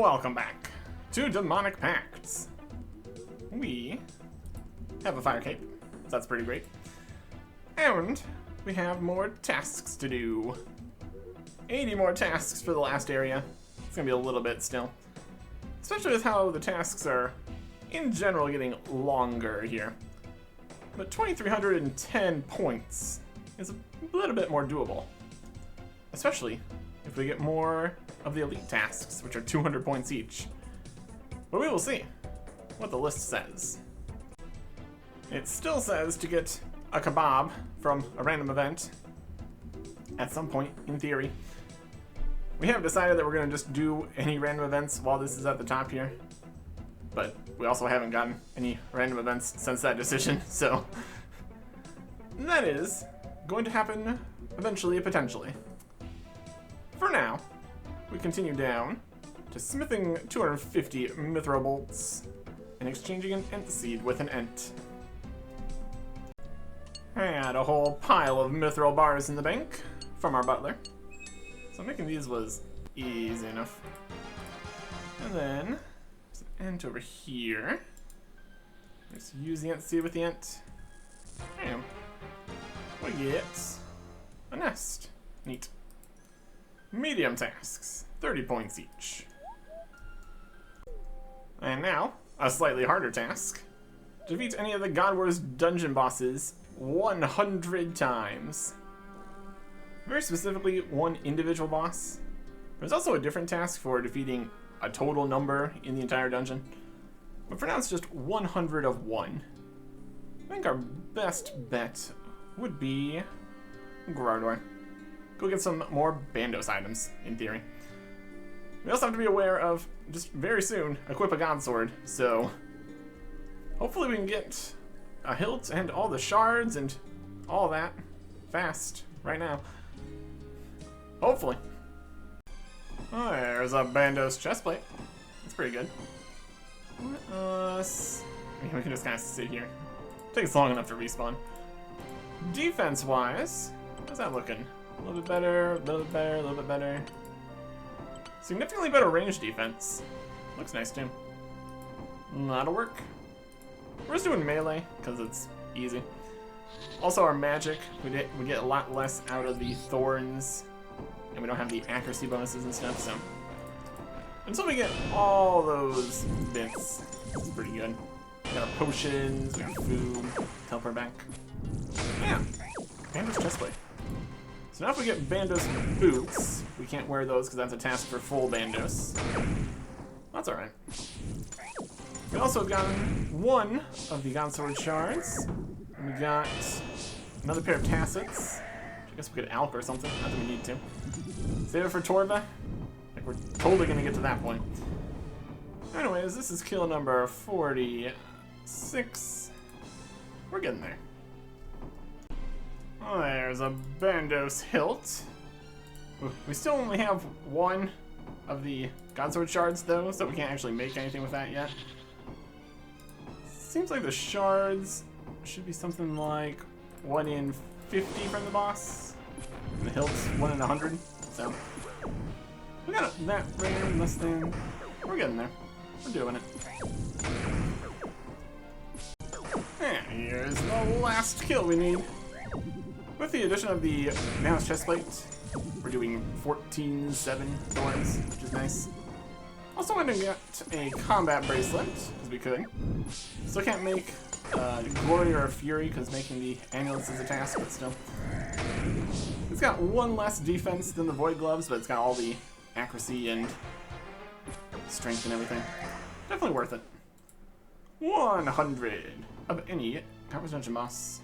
Welcome back to Demonic Pacts. We have a fire cape, so that's pretty great. And we have more tasks to do. 80 more tasks for the last area. It's gonna be a little bit still. Especially with how the tasks are, in general, getting longer here. But 2,310 points is a little bit more doable. Especially if we get more of the elite tasks, which are 200 points each. But we will see what the list says. It still says to get a kebab from a random event at some point, in theory. We have decided that we're going to just do any random events while this is at the top here. But we also haven't gotten any random events since that decision, so that is going to happen eventually, potentially. For now, we continue down to smithing 250 mithril bolts and exchanging an ent seed with an ent. I had a whole pile of mithril bars in the bank from our butler, so making these was easy enough. And then there's an ent over here. Let's use the ent seed with the ent. Bam. We get a nest. Neat. Medium tasks, 30 points each. And now, a slightly harder task. Defeat any of the God Wars dungeon bosses 100 times. Very specifically, one individual boss. There's also a different task for defeating a total number in the entire dungeon. But for now, it's just 100 of one. I think our best bet would be Grardor. Go get some more Bandos items, in theory. We also have to be aware of, just very soon, equip a God Sword, so hopefully we can get a hilt and all the shards and all that fast, right now. Hopefully. Oh, there's a Bandos chestplate. That's pretty good. We can just kind of sit here. Takes long enough to respawn. Defense-wise, how's that looking? A little bit better, a little bit better, a little bit better. Significantly better range defense. Looks nice too. That'll work. We're just doing melee, because it's easy. Also our magic, we get a lot less out of the thorns, and we don't have the accuracy bonuses and stuff, so. Until we get all those bits, it's pretty good. We got our potions, we got food, teleport back. Yeah, Bandos chestplate. So now if we get Bandos boots, we can't wear those because that's a task for full Bandos. That's alright. We also have gotten one of the God Sword shards. And we got another pair of tassets. I guess we could alch or something, not that we need to. Save it for Torva. Like we're totally gonna get to that point. Anyways, this is kill number 46. We're getting there. Oh, there's a Bandos hilt. We still only have one of the God Sword shards though, so we can't actually make anything with that yet. Seems like the shards should be something like 1 in 50 from the boss. And the hilt's 1 in 100, so. We got that rare, less than. We're getting there. We're doing it. And here's the last kill we need. With the addition of the Bandos chestplate, we're doing 14-7 thorns, which is nice. Also wanted to get a combat bracelet, because we could. Still can't make Glory or Fury, because making the amulets is a task, but still. It's got one less defense than the Void Gloves, but it's got all the accuracy and strength and everything. Definitely worth it. 100 of any God Wars dungeon boss.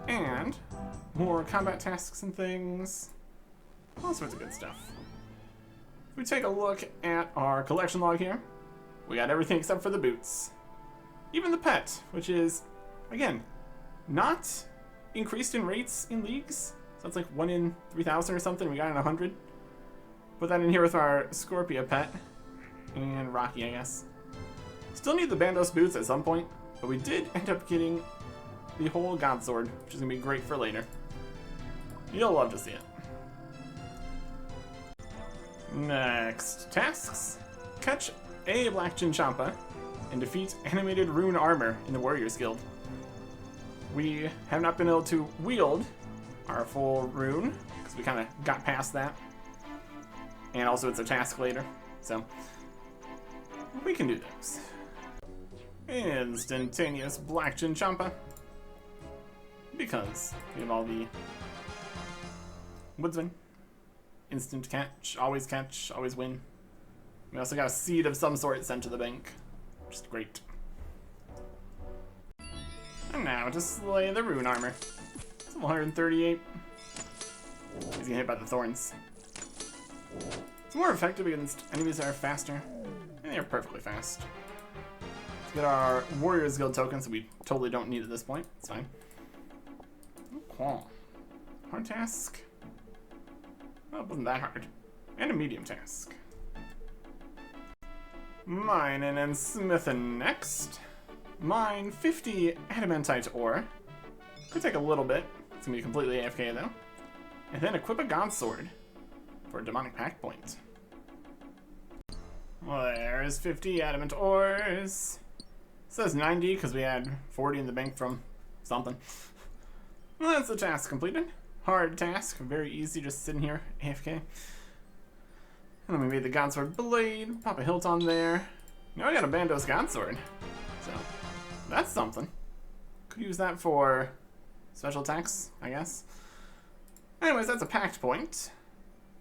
And more combat tasks and things. All sorts of good stuff. If we take a look at our collection log here, we got everything except for the boots. Even the pet, which is, again, not increased in rates in leagues. So it's like 1 in 3,000 or something. We got it in 100. Put that in here with our Scorpia pet. And Rocky, I guess. Still need the Bandos boots at some point, but we did end up getting the whole God Sword, which is going to be great for later. You'll love to see it. Next tasks. Catch a Black Chinchompa and defeat animated rune armor in the Warriors Guild. We have not been able to wield our full rune because we kind of got past that. And also it's a task later, so we can do those. Instantaneous Black Chinchompa. Because we have all the Woodsman. Instant catch, always win. We also got a seed of some sort sent to the bank, which is great. And now to slay the rune armor. It's 138. He's getting hit by the thorns. It's more effective against enemies that are faster. And they're perfectly fast. Let's get our Warriors Guild tokens that we totally don't need at this point. It's fine. Cool. Hard task. Well, it wasn't that hard. And a medium task. Mining and smithing next. Mine 50 adamantite ore. Could take a little bit. It's gonna be completely AFK though. And then equip a god sword for a demonic pact point. Well, there's 50 adamant ores. It says 90 because we had 40 in the bank from something. Well, that's the task completed. Hard task, very easy, just sitting here, AFK. And then we made the Godsword blade, pop a hilt on there. Now I got a Bandos Godsword, so that's something. Could use that for special attacks, I guess. Anyways, that's a pact point.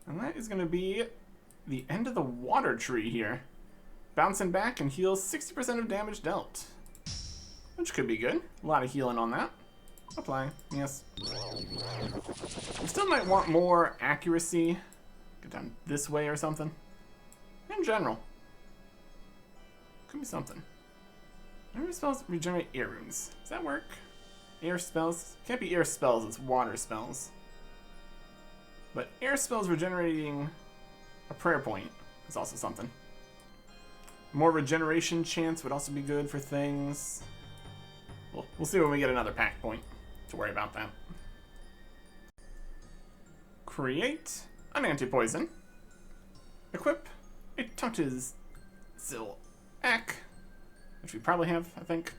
And that is going to be the end of the water tree here. Bouncing back and heals 60% of damage dealt. Which could be good. A lot of healing on that. Apply, yes. We still might want more accuracy. Get down this way or something. In general. Could be something. Air spells regenerate air runes. Does that work? Air spells? Can't be air spells, it's water spells. But air spells regenerating a prayer point is also something. More regeneration chance would also be good for things. We'll see when we get another pact point to worry about that. Create an anti-poison. Equip a Touches Ek, which we probably have, I think.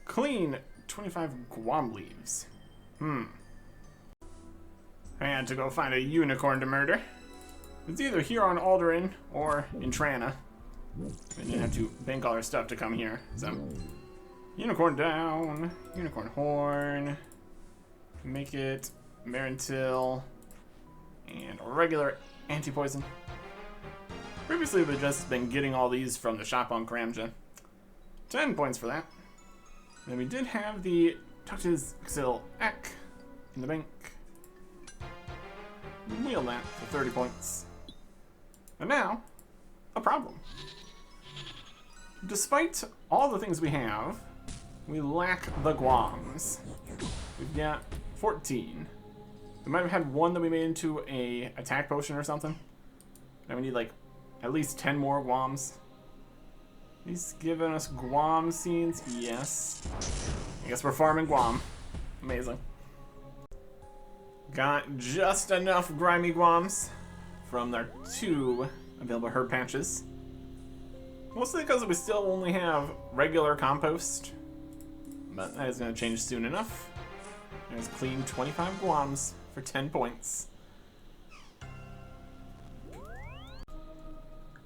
Clean 25 Guam leaves. I had to go find a unicorn to murder. It's either here on Alderan or in Trana. We didn't have to bank all our stuff to come here, so. Unicorn down, unicorn horn, make it Marintil, and a regular anti-poison. Previously we've just been getting all these from the shop on Karamja. 10 points for that. Then we did have the Touches Ek in the bank. Wheel that for 30 points. And now, a problem. Despite all the things we have, we lack the Guams. We've got 14. We might have had one that we made into a attack potion or something. Now we need like at least 10 more Guams. He's giving us Guam seeds? Yes. I guess we're farming Guam. Amazing. Got just enough grimy Guams from their 2 available herb patches. Mostly because we still only have regular compost. But that is going to change soon enough. There's clean 25 Guams for 10 points.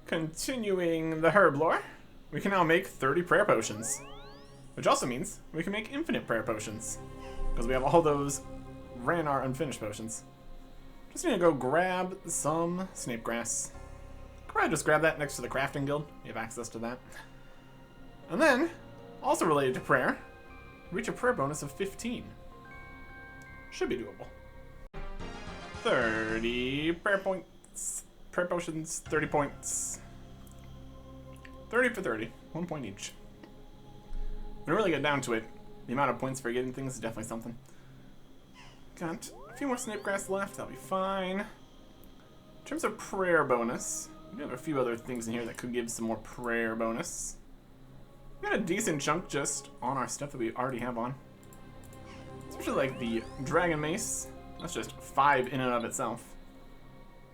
Continuing the herb lore, we can now make 30 prayer potions. Which also means we can make infinite prayer potions. Because we have all those Ranar unfinished potions. Just need to go grab some snape grass. Could probably just grab that next to the crafting guild. You have access to that. And then, also related to prayer, reach a prayer bonus of 15. Should be doable. 30 prayer points. Prayer potions, 30 points. 30 for 30. 1 point each. When we really get down to it, the amount of points for getting things is definitely something. Got a few more snape grass left, that'll be fine. In terms of prayer bonus, we do have a few other things in here that could give some more prayer bonus. We got a decent chunk just on our stuff that we already have on. Especially like the Dragon Mace. That's just 5 in and of itself.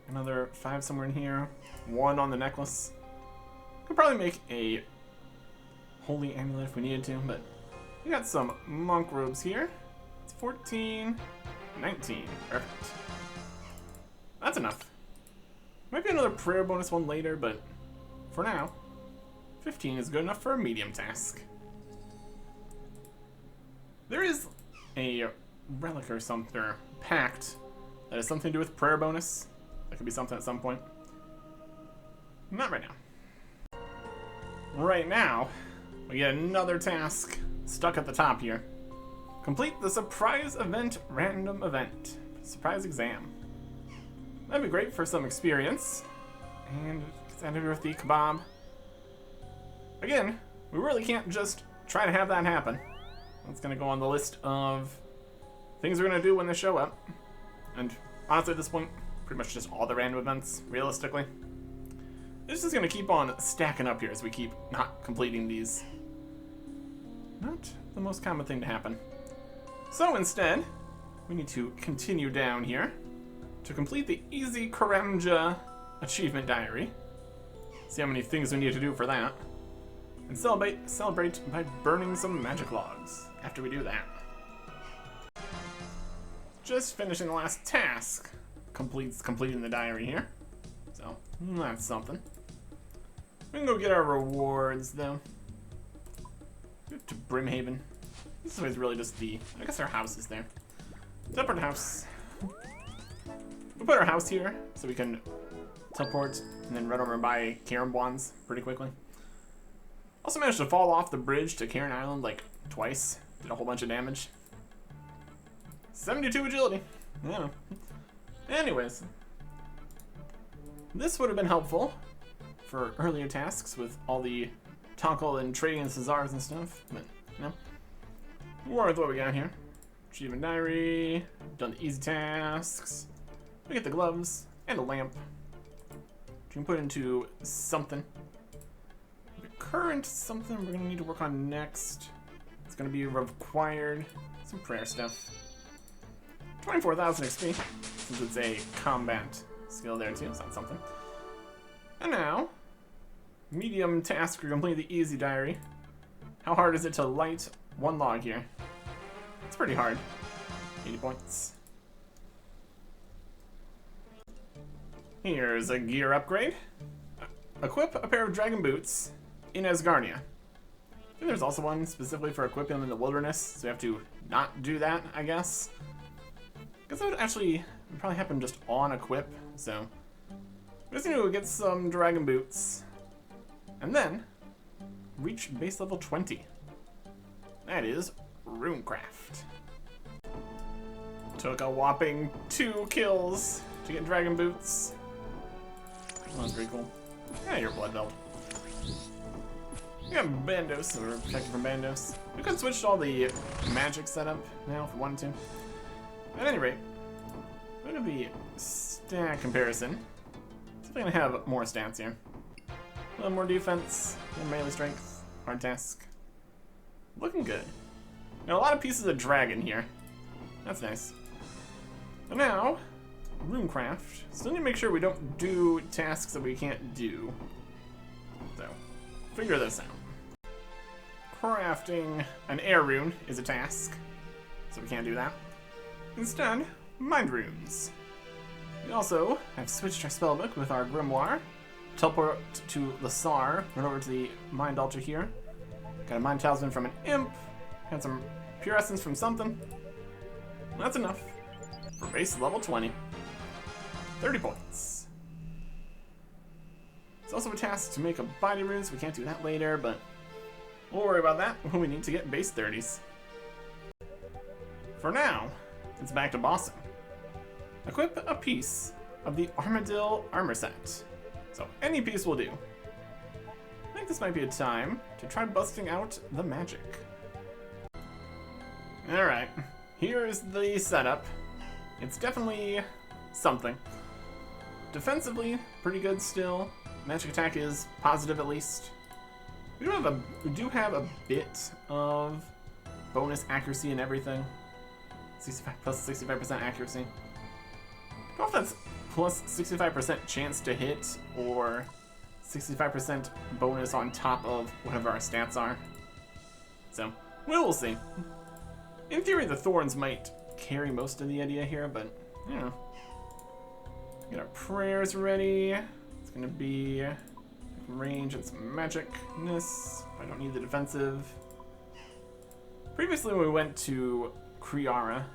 Another 5 somewhere in here. 1 on the necklace. Could probably make a holy amulet if we needed to, but we got some monk robes here. It's 14, 19. Perfect. That's enough. Might be another prayer bonus one later, but for now, 15 is good enough for a medium task. There is a relic or something, or pact, that has something to do with prayer bonus. That could be something at some point. Not right now. Right now, we get another task stuck at the top here. Complete the surprise event random event. Surprise exam. That'd be great for some experience. And it's ended with the kebab. Again, we really can't just try to have that happen. That's gonna go on the list of things we're gonna do when they show up. And honestly, at this point, pretty much just all the random events, realistically. It's just gonna keep on stacking up here as we keep not completing these. Not the most common thing to happen. So instead, we need to continue down here to complete the Easy Karamja achievement diary. See how many things we need to do for that. And celebrate by burning some magic logs after we do that. Just finishing the last task. Completing the diary here. So, that's something. We can go get our rewards, though. To Brimhaven. This is really just I guess our house is there. Teleport house. We'll put our house here so we can teleport and then run over and buy Karen wands pretty quickly. Also managed to fall off the bridge to Karen Island like twice. Did a whole bunch of damage. 72 agility. Yeah. Anyways. This would have been helpful for earlier tasks with all the Tonkel and trading and Cesars and stuff. But, no. More with what we got here. Achievement diary. Done the easy tasks. We get the gloves and a lamp. We can put into something. The current something we're gonna need to work on next. It's gonna be required. Some prayer stuff. 24,000 XP, since it's a combat skill there too, so that's something. And now, medium task to complete the easy diary. How hard is it to light one log here? It's pretty hard. 80 points. Here's a gear upgrade. Equip a pair of dragon boots in Asgarnia. I think there's also one specifically for equipping them in the wilderness, so we have to not do that, I guess. I guess that would actually probably happen just on equip, so we just need to get some dragon boots. And then reach base level 20. That is RuneCraft. Took a whopping 2 kills to get dragon boots. That was pretty cool. Yeah, you're blood belt. We got Bandos, so we're protected from Bandos. We could switch to all the magic setup now if we wanted to. At any rate, look at the stat comparison. So we're gonna have more stats here. A little more defense, more melee strength, hard task. Looking good. Got a lot of pieces of dragon here. That's nice. But now, RuneCraft. Still need to make sure we don't do tasks that we can't do. So, figure this out. Crafting an air rune is a task, so we can't do that. Instead, mind runes. We also have switched our spellbook with our grimoire. Teleport to Lasar, run over to the mind altar here. Got a mind talisman from an imp. Had some pure essence from something. That's enough for base level 20. 30 points. It's also a task to make a body rune, so we can't do that later, but we'll worry about that when we need to get base 30s. For now, it's back to bossing. Equip a piece of the Armadillo armor set. So any piece will do. I think this might be a time to try busting out the magic. Alright, here's the setup. It's definitely something. Defensively, pretty good still. Magic attack is positive at least. We do have a bit of bonus accuracy and everything. 65 plus 65% accuracy. I don't know if that's plus 65% chance to hit, or 65% bonus on top of whatever our stats are. So, we'll see. In theory, the thorns might carry most of the idea here, but, you know. Get our prayers ready. It's gonna be range and some magicness. I don't need the defensive. Previously, when we went to Kriara,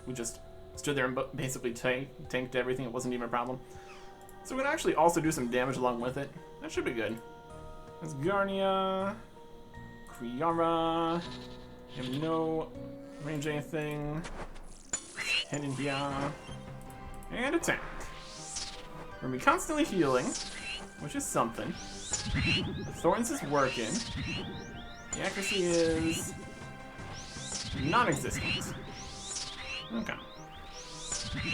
we just stood there and basically tanked everything. It wasn't even a problem. So we're gonna actually also do some damage along with it. That should be good. There's Garnia, Kriara. We have no range anything. Head in here. And attack. We're gonna be constantly healing, which is something. The Thorns is working. The accuracy is non-existent. Okay.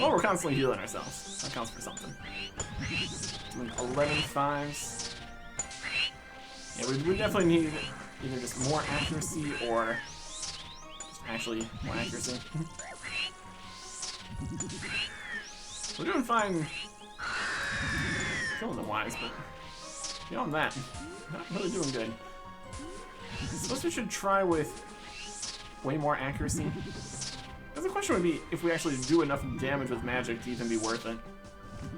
Well, we're constantly healing ourselves. That counts for something. Doing 11 5s. Yeah, we definitely need either just more accuracy or just actually more accuracy. We're doing fine killing the wise, but beyond that, not really doing good. I suppose we should try with way more accuracy. Because the question would be if we actually do enough damage with magic to even be worth it.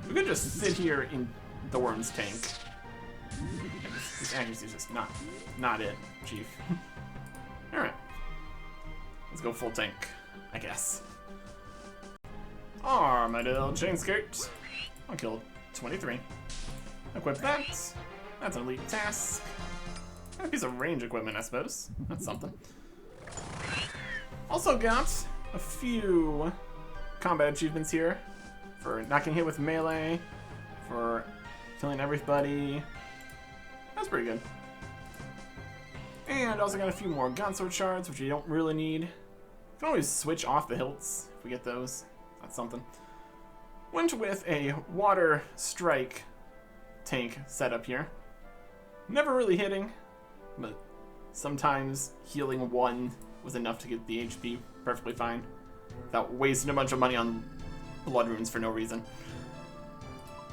We could just sit here in Thorn's tank. Yeah, this accuracy is just not it, Chief. Alright. Let's go full tank, I guess. Armadillo chain skirt. I'll kill 23. Equip that. That's an elite task. A piece of range equipment, I suppose. That's something. Also got a few combat achievements here for not getting hit with melee, for killing everybody. That's pretty good. And also got a few more Godsword shards, which you don't really need. You can always switch off the hilts if we get those. That's something. Went with a water strike tank setup here. Never really hitting, but sometimes healing 1 was enough to get the HP perfectly fine without wasting a bunch of money on blood runes for no reason.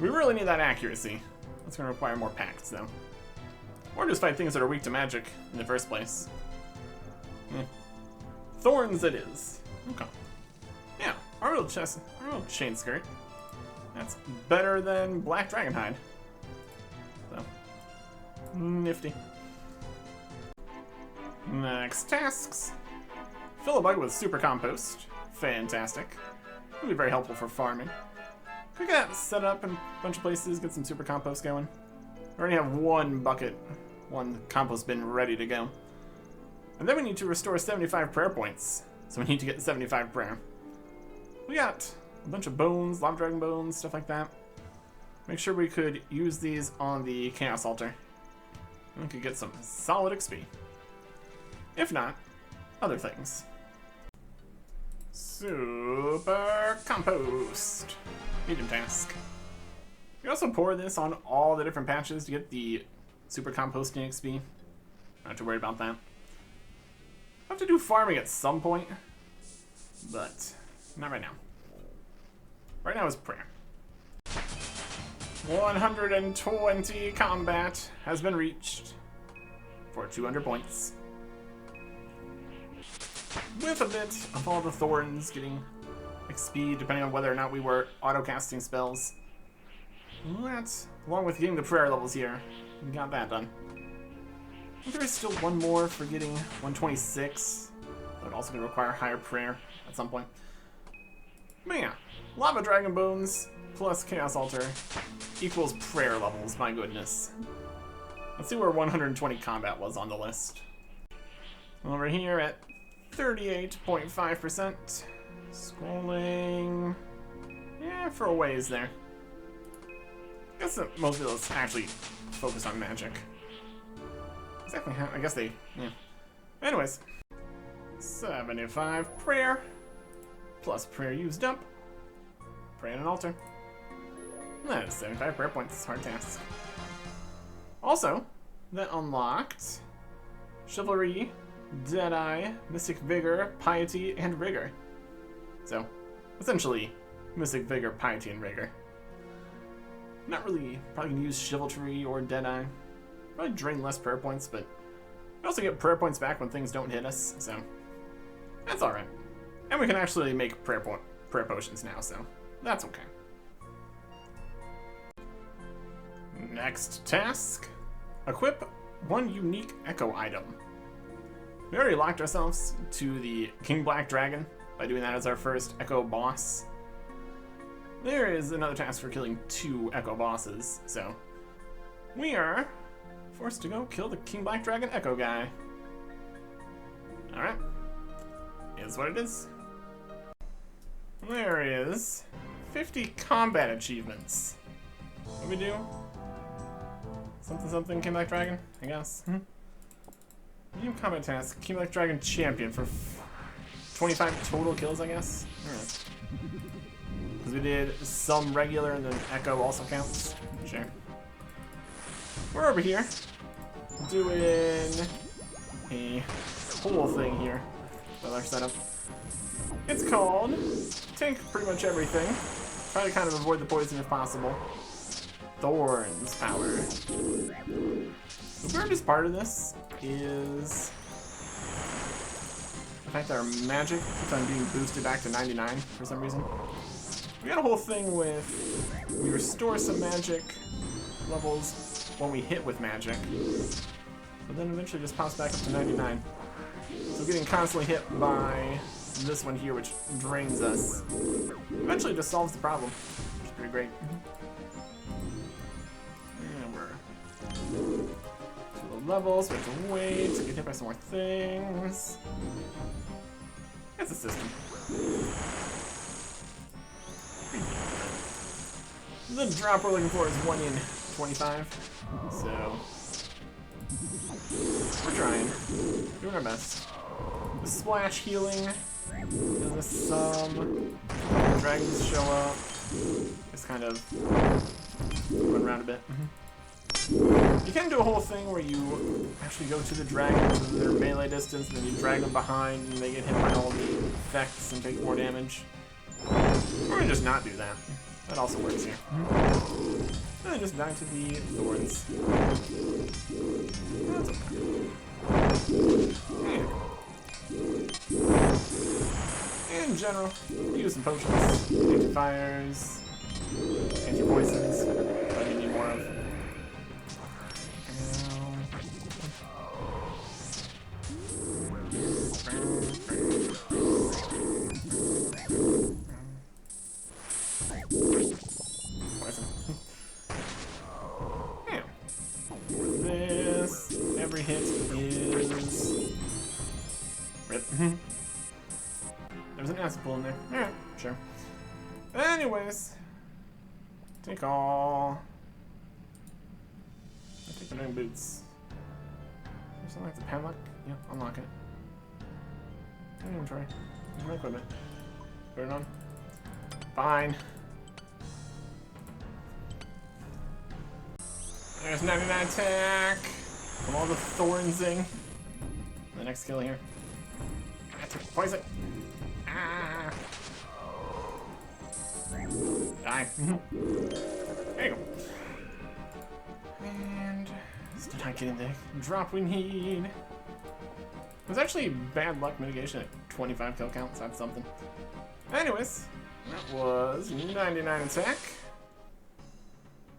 We really need that accuracy. That's going to require more pacts, though. Or just fight things that are weak to magic in the first place. Thorns it is. Okay. Yeah, our little chain skirt. That's better than Black Dragonhide. So, nifty. Next tasks. Fill a bucket with super compost. Fantastic. It'll be very helpful for farming. We got set up in a bunch of places, get some super compost going. We already have one bucket, one compost bin ready to go. And then we need to restore 75 prayer points. So we need to get 75 prayer. We got a bunch of bones, lava dragon bones, stuff like that. Make sure we could use these on the chaos altar. And we could get some solid XP. If not, other things. Super compost. Medium task. You also pour this on all the different patches to get the super composting XP. Not have to worry about that. I'll have to do farming at some point, but not right now. Right now is prayer. 120 combat has been reached for 200 points. With a bit of all the thorns getting XP, depending on whether or not we were auto-casting spells. That's, along with getting the prayer levels here, we got that done. I think there is still one more for getting 126. That would also going to require higher prayer at some point. But yeah, Lava Dragon Bones plus Chaos Altar equals prayer levels, my goodness. Let's see where 120 combat was on the list. Over here at 38.5%. Scrolling. Yeah, for a ways there. I guess that most of those actually focus on magic. Exactly how, I guess they, yeah. Anyways. 75 prayer. Plus prayer used up. Pray on an altar. That is 75 prayer points. Hard task. Also, that unlocked Chivalry, Deadeye, Mystic Vigor, Piety, and Rigor. So, essentially, Mystic Vigor, Piety, and Rigor. Not really probably gonna use Chivalry or Deadeye. Probably drain less prayer points, but we also get prayer points back when things don't hit us, so that's alright. And we can actually make prayer potions now, so that's okay. Next task. Equip one unique echo item. We already locked ourselves to the King Black Dragon by doing that as our first echo boss. There is another task for killing 2 echo bosses, so we are forced to go kill the King Black Dragon echo guy. Alright. Is what it is. There is 50 combat achievements. What do we do? Something something King Black Dragon, I guess. New combat task, King Black Dragon champion for 25 total kills, I guess. Alright. Because we did some regular and then echo also counts. Sure. We're over here doing a whole thing here with our setup. It's called tank pretty much everything. Try to kind of avoid the poison if possible. Thorns power. The weirdest part of this is the fact that our magic keeps on being boosted back to 99 for some reason. We got a whole thing with we restore some magic levels when we hit with magic, but then eventually just pops back up to 99. So getting constantly hit by this one here, which drains us, eventually just solves the problem, which is pretty great. And we're to the levels, we have to wait to get hit by some more things. It's a system. The drop we're looking for is 1 in 25, so we're trying, doing our best. The splash healing, and some dragons show up, just kind of run around a bit. You can do a whole thing where you actually go to the dragon to their melee distance, and then you drag them behind, and they get hit by all the effects and take more damage. Or just not do that. That also works here. And then just die to the thorns. That's okay. And in general, use some potions, anti-fires, anti-poisons, that you need more of. Every hit is rip. There's an acid pool in there. Alright, sure. Anyways, take all. I take the ring boots. There's something like the padlock. Yeah, unlock it. Inventory. There's my equipment. Put it on. Fine. There's 99 attack. From all the thornsing. The next skill here. I took poison. Ah. Die. There you go. And still not getting the drop we need. It was actually bad luck mitigation at 25 kill counts. That's something. Anyways, that was 99 attack.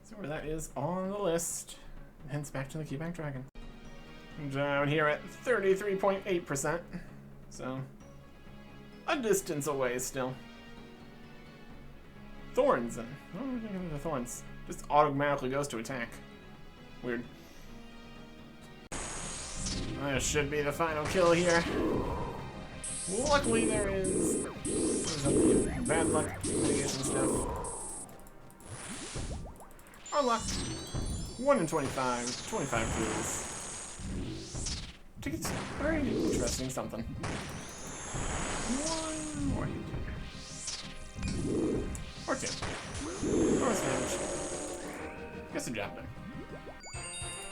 So where that is on the list. Hence back to the Keyback Dragon. Down here at 33.8%. So a distance away still. Thorns and what are we doing with the thorns? Just automatically goes to attack. Weird. That should be the final kill here. Luckily there is some bad luck mitigation stuff. Our luck. 1 in 25, 25 kills. I think it's very interesting something. One more you do. Or 2. Or damage. Gets the job done.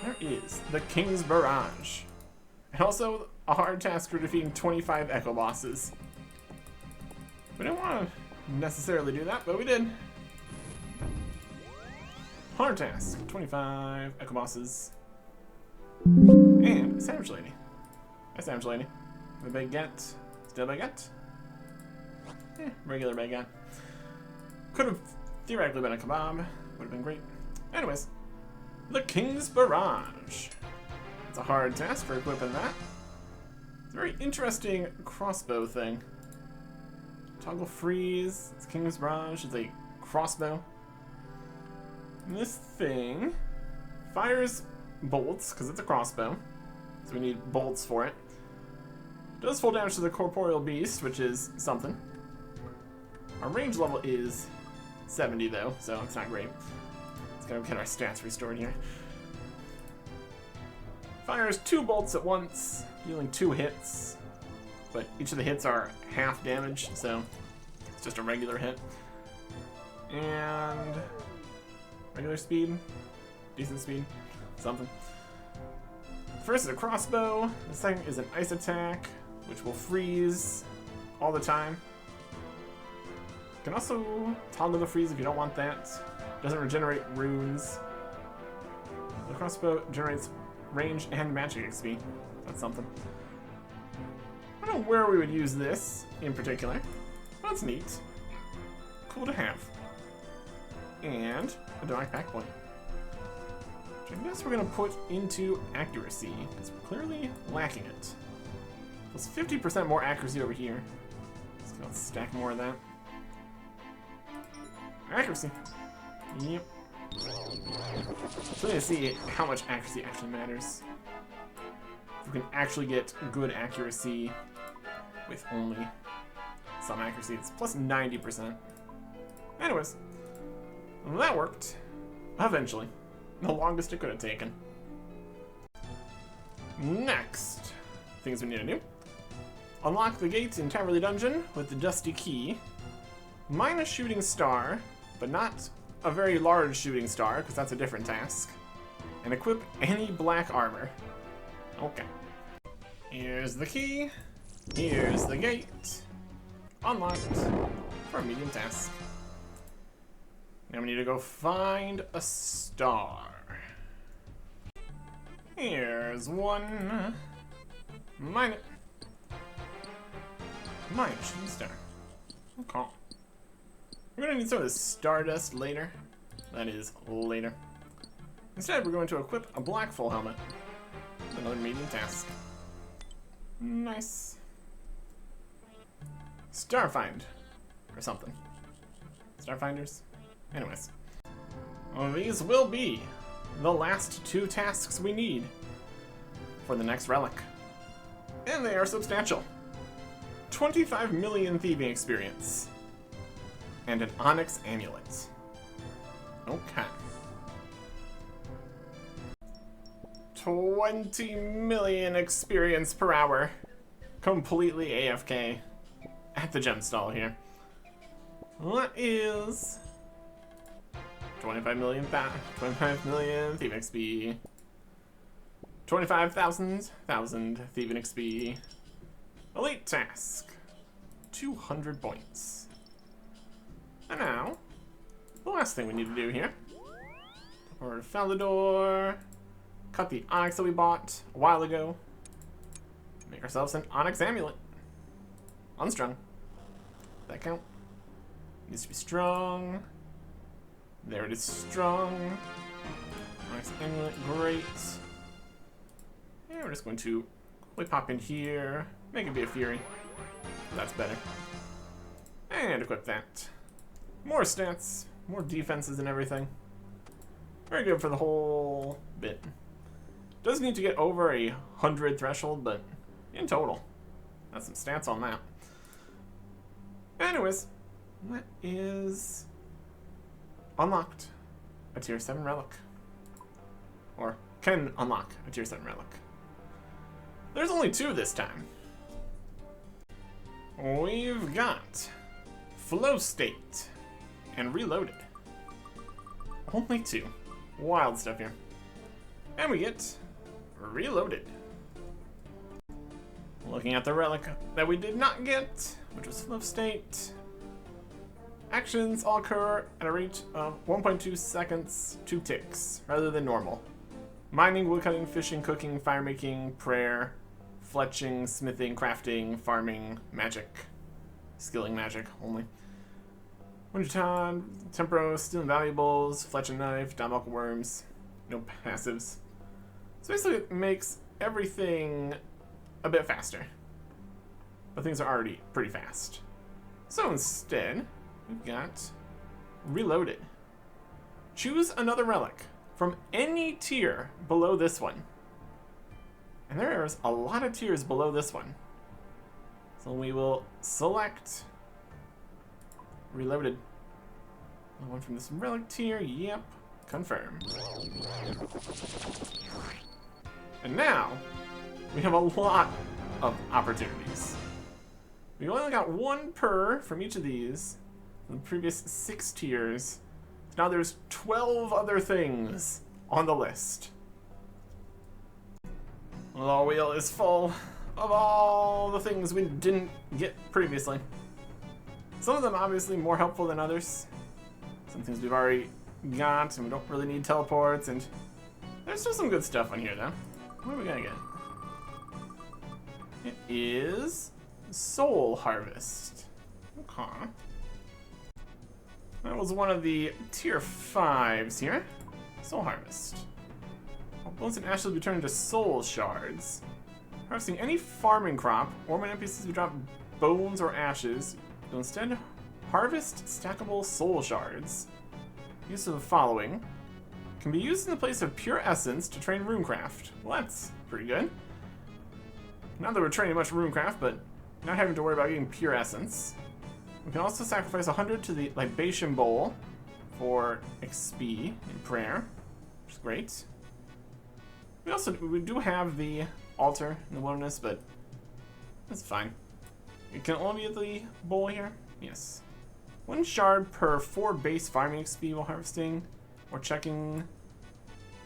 There is the King's Barrage. And also a hard task for defeating 25 Echo bosses. We don't want to necessarily do that, but we did. Hard task, 25 Echo Bosses. And Sandwich Lady. Hi, Sandwich Lady. The baguette. Still baguette? Regular baguette. Could have theoretically been a kebab. Would have been great. Anyways, the King's Barrage. It's a hard task for equipping that. It's a very interesting crossbow thing. Toggle freeze. It's King's Barrage. It's a crossbow. And this thing fires bolts because it's a crossbow. So we need bolts for it. Does full damage to the corporeal beast, which is something. Our range level is 70 though, so it's not great. Let's go get our stats restored here. Fires 2 bolts at once, dealing 2 hits. But each of the hits are half damage, so it's just a regular hit. And regular speed, decent speed, something. First is a crossbow, the second is an ice attack, which will freeze all the time. You can also toggle the freeze if you don't want that. Doesn't regenerate runes. The crossbow generates range and magic XP. That's something. I don't know where we would use this in particular. That's neat. Cool to have. And a dark back point. Which I guess we're going to put into accuracy, because we're clearly lacking it. Plus 50% more accuracy over here. So let's stack more of that. Accuracy. Yep. So to see how much accuracy actually matters. If we can actually get good accuracy with only some accuracy, it's plus 90%. Anyways, that worked. Eventually. The longest it could have taken. Next, things we need to do. Unlock the gates in Taverley Dungeon with the Dusty Key. Mine a shooting star, but not a very large shooting star, because that's a different task. And equip any black armor. Okay. Here's the key. Here's the gate. Unlocked for a medium task. Now we need to go find a star. Here's one. Mine it. Mine a shooting star. Okay. We're gonna need some of this stardust later. That is later. Instead, we're going to equip a black full helmet. Another medium task. Nice. Starfind. Or something. Starfinders? Anyways. Well, these will be the last 2 tasks we need for the next relic. And they are substantial. 25 million thieving experience. And an onyx amulet. Okay. 20 million experience per hour. Completely AFK at the gem stall here. What is 25 million thieving XP. 25,000 thieving XP. Elite task. 200 points. And now, the last thing we need to do here. Or Falador. Cut the onyx that we bought a while ago. Make ourselves an onyx amulet. Unstrung. That count? Needs to be strong. There it is, strong. Onyx amulet, great. And we're just going to quickly pop in here. Make it be a fury. That's better. And equip that. More stats, more defenses and everything. Very good for the whole bit. Does need to get over 100 threshold, but in total, that's some stats on that. Anyways, that is unlocked a tier 7 relic. Or can unlock a tier 7 relic. There's only 2 this time. We've got Flow State and Reloaded. Only 2. Wild stuff here. And we get Reloaded. Looking at the relic that we did not get, which was Flow State. Actions all occur at a rate of 1.2 seconds, 2 ticks, rather than normal. Mining, woodcutting, fishing, cooking, fire making, prayer, fletching, smithing, crafting, farming, magic. Skilling magic only. Wintertime, Tempero, stealing valuables, fletch and knife, diabolical worms. No passives. So basically it makes everything a bit faster. But things are already pretty fast. So instead, we've got Reloaded. Choose another relic from any tier below this one. And there's a lot of tiers below this one. So we will select Reloaded. The one from this relic tier, yep, confirm. And now, we have a lot of opportunities. We only got 1 per from each of these from the previous 6 tiers. So now there's 12 other things on the list. The wheel is full of all the things we didn't get previously. Some of them obviously more helpful than others. Some things we've already got and we don't really need teleports, and there's still some good stuff on here though. What are we gonna get? It is Soul Harvest. Okay. That was one of the tier 5s here. Soul Harvest. Bones and ashes will be turned into soul shards. Harvesting any farming crop, or when NPCs will drop bones or ashes, you'll instead harvest stackable soul shards. Use of the following can be used in the place of pure essence to train runecraft. Well, that's pretty good. Not that we're training much runecraft, but not having to worry about getting pure essence. We can also sacrifice 100 to the libation bowl for XP in prayer, which is great. We do have the altar in the wilderness, but that's fine. It can only be at the bowl here? Yes. 1 shard per 4 base farming XP while harvesting or checking.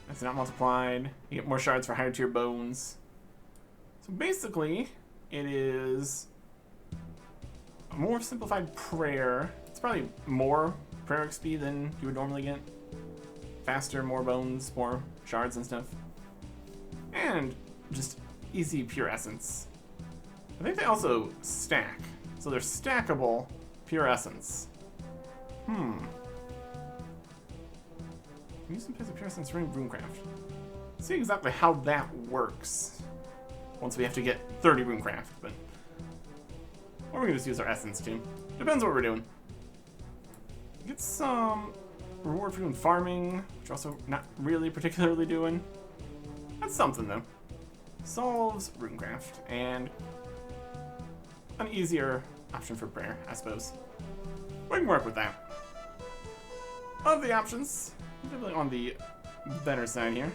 That's not multiplied. You get more shards for higher tier bones. So basically, it is a more simplified prayer. It's probably more prayer XP than you would normally get. Faster, more bones, more shards and stuff. And just easy pure essence. I think they also stack. So they're stackable pure essence. Use some place of pure essence running runecraft. See exactly how that works once we have to get 30 runecraft, but or we can just use our essence too. Depends what we're doing. Get some reward for doing farming, which we're also not really particularly doing. That's something though. Solves runecraft and an easier option for prayer, I suppose. We can work with that. Of the options, definitely on the better side here.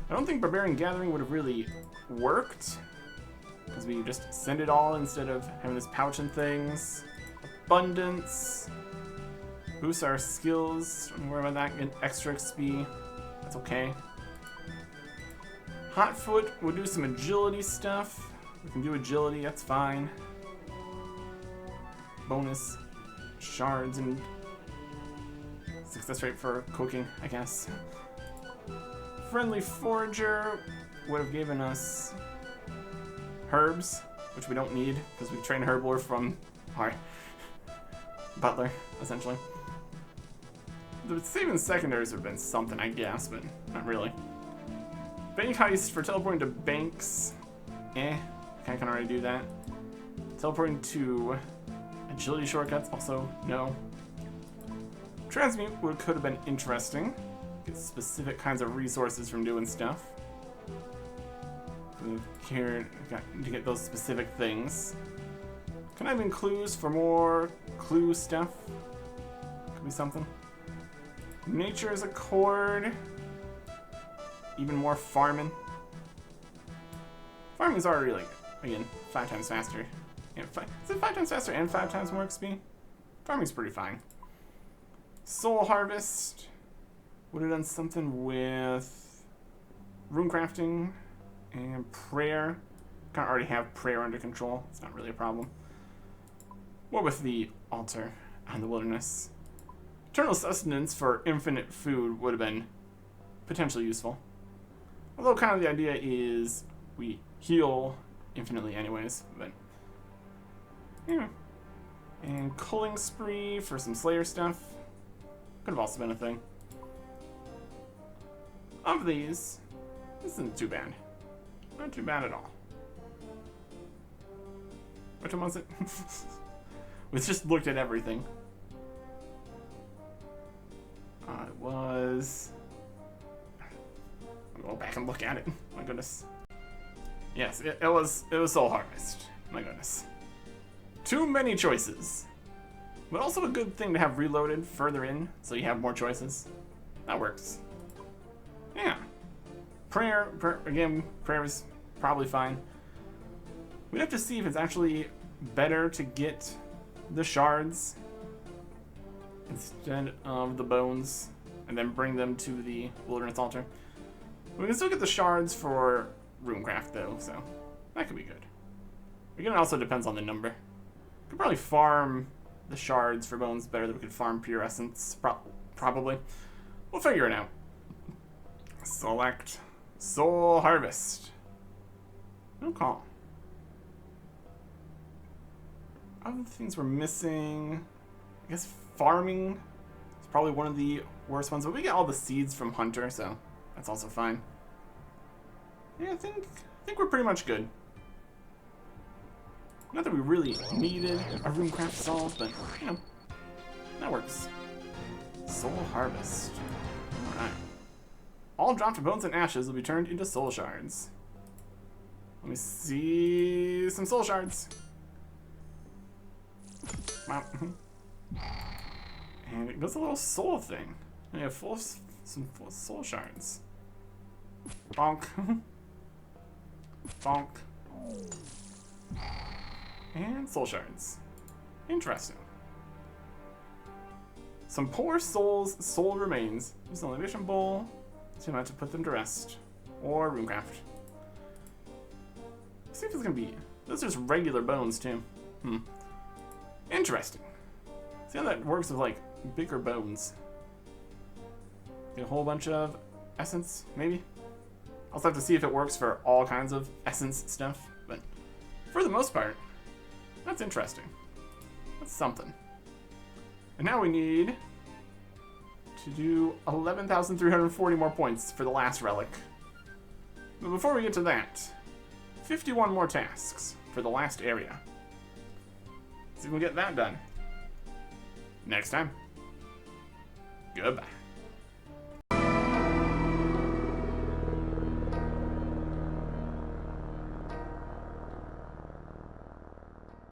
I don't think Barbarian Gathering would have really worked, because we just send it all instead of having this pouch and things. Abundance. Boosts our skills. Don't worry about that. Get extra XP. That's okay. Hotfoot will do some agility stuff. We can do agility, that's fine. Bonus shards and success rate for cooking, I guess. Friendly Forager would have given us herbs, which we don't need because we train Herblore from our butler, essentially. The saving secondaries would have been something, I guess, but not really. Bank heist for teleporting to banks. I can already do that. Teleporting to agility shortcuts, also no. Transmute could have been interesting. Get specific kinds of resources from doing stuff. We've got to get those specific things. Can I have clues for more clue stuff? Could be something. Nature's Accord. Even more farming. Farming's already like, again, 5 times faster. Yeah, is it 5 times faster and 5 times more XP? Farming's pretty fine. Soul Harvest. Would have done something with runecrafting and prayer. Kind of already have prayer under control. It's not really a problem. What with the altar? in the wilderness. Eternal sustenance for infinite food would have been potentially useful. Although kind of the idea is we heal infinitely anyways, but yeah. And culling spree for some Slayer stuff. Could have also been a thing. Of these, this isn't too bad. Not too bad at all. Which one was it? We just looked at everything. It was... I'll go back and look at it. My goodness. Yes, it was Soul Harvest. My goodness. Too many choices. But also a good thing to have reloaded further in, so you have more choices. That works. Yeah. Prayer again, prayer is probably fine. We'd have to see if it's actually better to get the shards instead of the bones and then bring them to the wilderness altar. We can still get the shards for runecraft though, so that could be good. Again, it also depends on the number. Could probably farm the shards for bones better than we could farm pure essence, probably. We'll figure it out. Select Soul Harvest. No call. Other things we're missing. I guess farming is probably one of the worst ones, but we get all the seeds from Hunter, so that's also fine. Yeah, I think we're pretty much good. Not that we really needed a runecraft solve, but you know, that works. Soul Harvest. Alright. All dropped bones and ashes will be turned into soul shards. Let me see some soul shards. Wow. And it goes a little soul thing. And we have some full soul shards. Bonk. Bonk. And soul shards. Interesting. Some poor soul's soul remains. Use an elevation bowl to put them to rest. Or runecraft. Let's see if it's gonna be. Those are just regular bones too. Interesting. See how that works with like bigger bones. Get a whole bunch of essence, maybe? Also have to see if it works for all kinds of essence stuff, but for the most part, that's interesting. That's something. And now we need to do 11,340 more points for the last relic. But before we get to that, 51 more tasks for the last area. See if we can get that done. Next time. Goodbye.